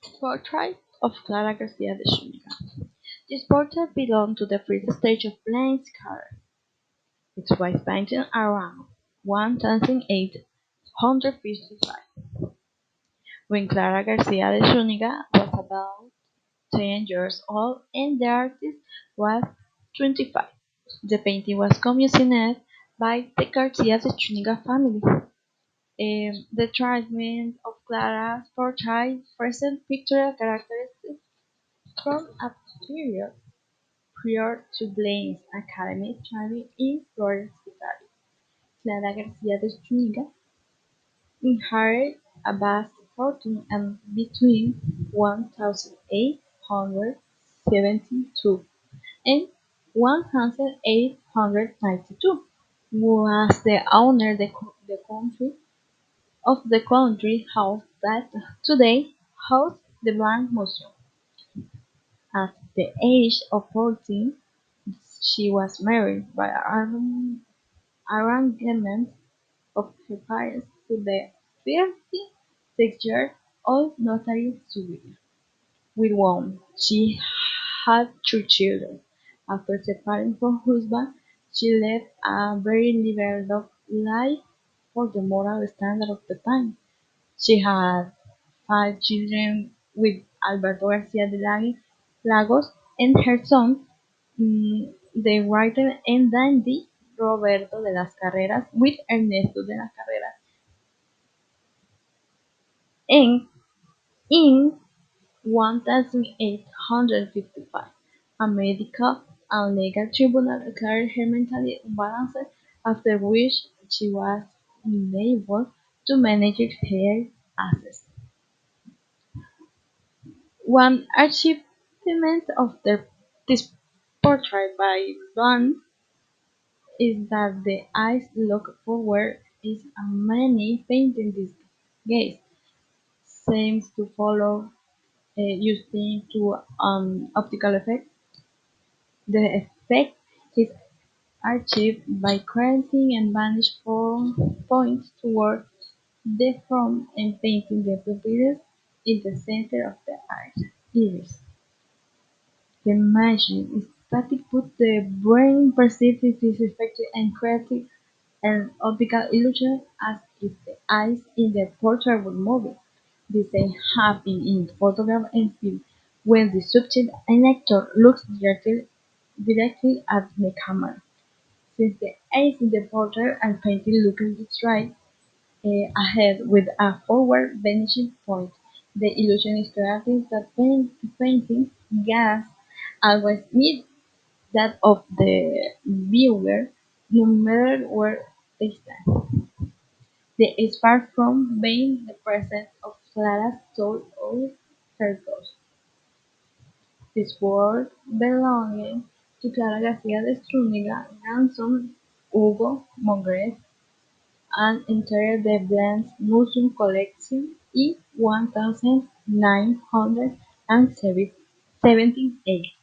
Portrait of Clara Garcia de Zúñiga. This portrait belonged to the first stage of Blaine's career. It was painted around 1855, when Clara Garcia de Zúñiga was about 10 years old and the artist was 25. The painting was commissioned by the Garcia de Zúñiga family. The treatment of Clara's portrait presents pictorial characteristics from a period prior to Blaine's academic training in Florence, Italy. Clara Garcia de Zúñiga inherited a vast fortune and between 1872 and 1892 was the owner of the country house that today houses the Blanc Museum. At the age of 14, she was married by arrangement of her parents to the 56-year-old notary Zúñiga, with whom she had three children. After separating from her husband, she led a very liberal life for the moral standard of the time. She had five children with Alberto Garcia de Lagos and her son, the writer and dandy Roberto de las Carreras, with Ernesto de las Carreras. And in 1855, a medical and legal tribunal declared her mentally unbalanced, after which she was unable to manage her assets. One achievement of this portrait by Van is that the eyes look forward is a many painting this gaze seems to follow using to optical effect. The effect is achieved by creating and vanish points toward the front and painting the pupils in the center of the iris. The magic is static but the brain perceives this effect and creates an optical illusion as if the eyes in the portrait were moving. The same happens in photograph and film, when the subject an actor looks directly at the camera. Since the eyes in the portrait are painted looking straight ahead with a forward vanishing point, the illusion is created that painting gas always meets that of the viewer, no matter where they stand. This is far from being the presence of Clara's soul or her ghost. This work belonging to Clara Garcia de Zúñiga, grandson Hugo Mongeres, and entered the Blanc Museum collection in 1978.